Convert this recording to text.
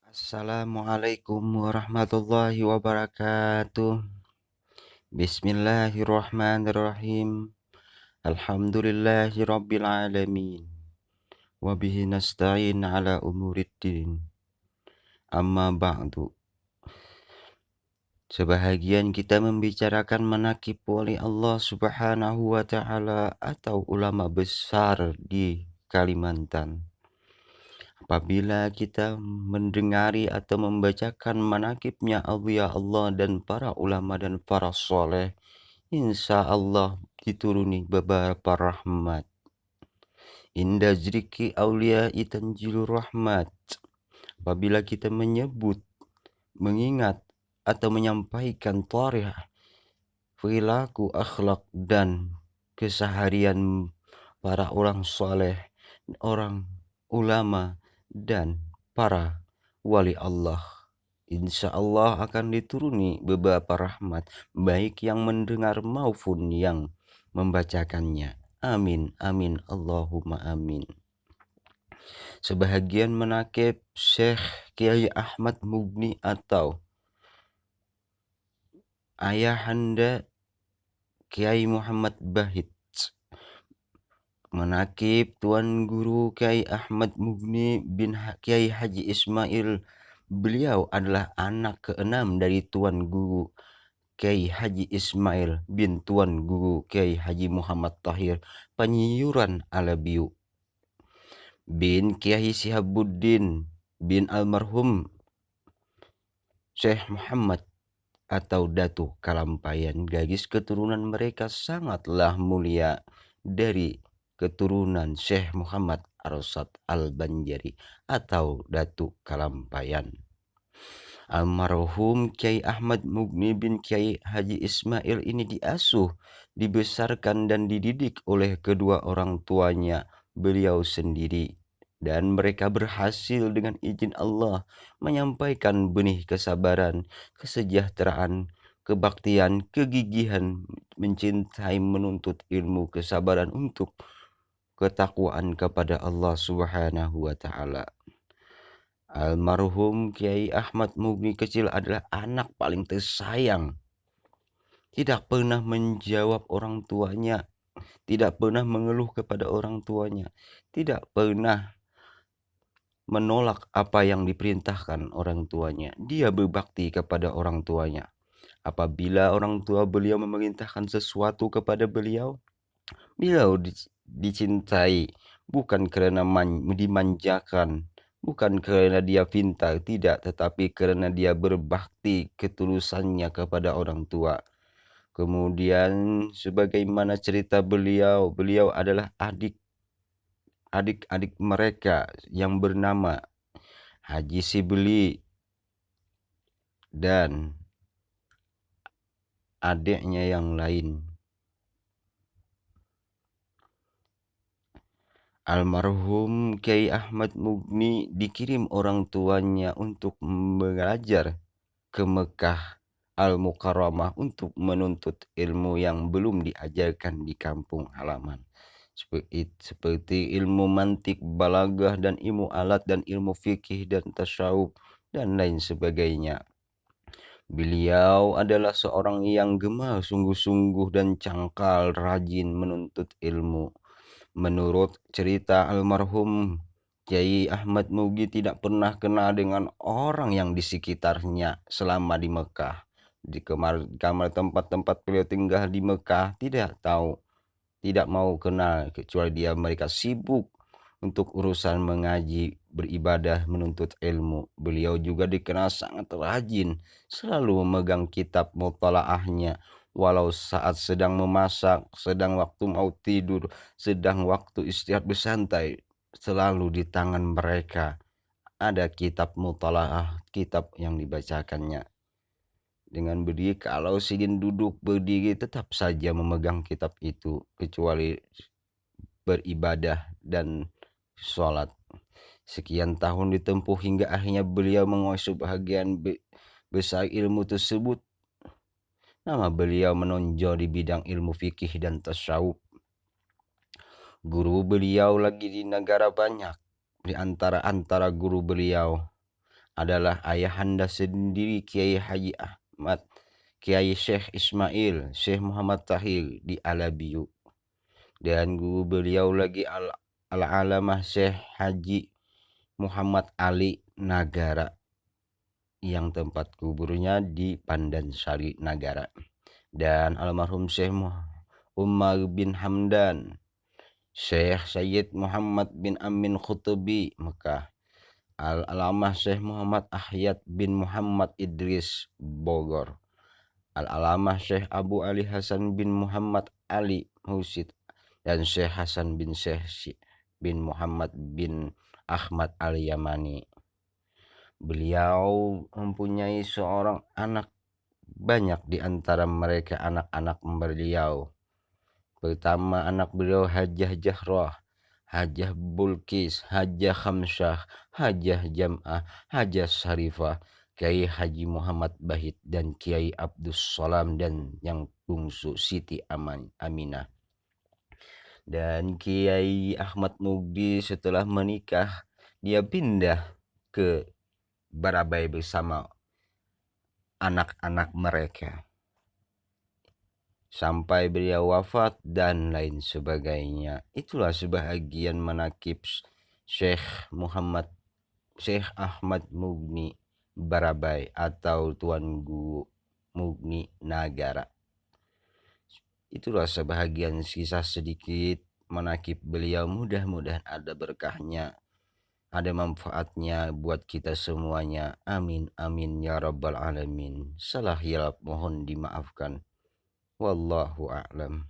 Assalamualaikum warahmatullahi wabarakatuh. Bismillahirrahmanirrahim. Alhamdulillahi rabbil alamin. Wabihi nasta'in ala umuriddin. Amma ba'du. Sebahagian kita membicarakan manaqib wali Allah subhanahu wa ta'ala atau ulama besar di Kalimantan. Apabila kita mendengari atau membacakan manaqibnya awliya Allah dan para ulama dan para soleh, insya Allah dituruni beberapa rahmat. Inda zikri awliya'i tanzilur rahmat. Apabila kita menyebut, mengingat atau menyampaikan tarikh, perilaku, akhlak dan keseharian para orang soleh, orang ulama dan para wali Allah, insya Allah akan dituruni beberapa rahmat, baik yang mendengar maupun yang membacakannya. Amin, amin, Allahumma amin. Sebahagian manaqib Syekh Kiai Ahmad Mugni atau Ayahanda Kiai Muhammad Bahit. Manaqib Tuan Guru Kiai Ahmad Mugni bin Kiai Haji Ismail. Beliau adalah anak keenam dari Tuan Guru Kiai Haji Ismail bin Tuan Guru Kiai Haji Muhammad Tahir Panyiuran Alabiu bin Kiai Sihabuddin bin almarhum Syekh Muhammad atau Datu Kalampayan. Garis keturunan mereka sangatlah mulia dari keturunan Syekh Muhammad Arsyad Al-Banjari atau Datu Kalampayan. Almarhum Kiai Ahmad Mugni bin Kiai Haji Ismail ini diasuh, dibesarkan dan dididik oleh kedua orang tuanya beliau sendiri, dan mereka berhasil dengan izin Allah menyampaikan benih kesabaran, kesejahteraan, kebaktian, kegigihan, mencintai, menuntut ilmu, kesabaran untuk ketakwaan kepada Allah Subhanahu wa ta'ala. Almarhum Kiai Ahmad Mugni kecil adalah anak paling tersayang. Tidak pernah menjawab orang tuanya, tidak pernah mengeluh kepada orang tuanya, tidak pernah menolak apa yang diperintahkan orang tuanya. Dia berbakti kepada orang tuanya. Apabila orang tua beliau memerintahkan sesuatu kepada beliau, beliau dicintai bukan karena dimanjakan, bukan karena dia pintar, tidak, tetapi karena dia berbakti ketulusannya kepada orang tua. Kemudian sebagaimana cerita beliau adalah adik-adik mereka yang bernama Haji Sibli dan adiknya yang lain. Almarhum Kiai Ahmad Mugni dikirim orang tuanya untuk belajar ke Mekah Al-Mukarramah untuk menuntut ilmu yang belum diajarkan di kampung halaman, seperti ilmu mantik, balagah, dan ilmu alat, dan ilmu fikih dan tasyawuf dan lain sebagainya. Beliau adalah seorang yang gemar sungguh-sungguh dan cangkal rajin menuntut ilmu. Menurut cerita almarhum Kiai Ahmad Mugni tidak pernah kenal dengan orang yang di sekitarnya selama di Mekah. Di kamar tempat-tempat beliau tinggal di Mekah tidak mau kenal, kecuali mereka sibuk untuk urusan mengaji, beribadah, menuntut ilmu. Beliau juga dikenal sangat rajin, selalu memegang kitab mutalaahnya, walau saat sedang memasak, sedang waktu mau tidur, sedang waktu istirahat bersantai, selalu di tangan mereka ada kitab mutalaah, kitab yang dibacakannya. Dengan berdiri, kalau sidin duduk berdiri tetap saja memegang kitab itu, kecuali beribadah dan sholat. Sekian tahun ditempuh hingga akhirnya beliau menguasai bagian besar ilmu tersebut. Nama beliau menonjol di bidang ilmu fikih dan tasawuf. Guru beliau lagi di negara banyak. Di antara guru beliau adalah ayahanda sendiri Kiai Haji Ahmad Kiai Syekh Ismail Syekh Muhammad Tahir di Alabiu, dan guru beliau lagi Al-Alamah Syekh Haji Muhammad Ali Nagara yang tempat kuburnya di Pandansari Nagara, dan almarhum Syekh Umar bin Hamdan Syekh Sayyid Muhammad bin Amin Khutubi Mekah, Al-Alamah Syekh Muhammad Ahyad bin Muhammad Idris Bogor, Al-Alamah Syekh Abu Ali Hasan bin Muhammad Ali Husid, dan Syekh Hasan bin Syekh bin Muhammad bin Ahmad Al-Yamani. Beliau mempunyai seorang anak, banyak di antara mereka anak-anak beliau. Pertama anak beliau Hajah Jahrah, Hajah Bulkis, Hajah Khamsyah, Hajah Jam'ah, Hajah Syarifah, Kiai Haji Muhammad Bahit, dan Kiai Abdus Salam, dan yang bungsu Siti Aminah. Dan Kiai Ahmad Mugdi setelah menikah, dia pindah ke Barabai bersama anak-anak mereka sampai beliau wafat dan lain sebagainya. Itulah sebahagian manakib Syekh Ahmad Mugni Barabai atau Tuan Guru Mugni Nagara. Itulah sebahagian kisah sedikit manakib beliau. Mudah-mudahan ada berkahnya, ada manfaatnya buat kita semuanya. Amin amin ya rabbal alamin. Salah hilap mohon dimaafkan. Wallahu a'lam.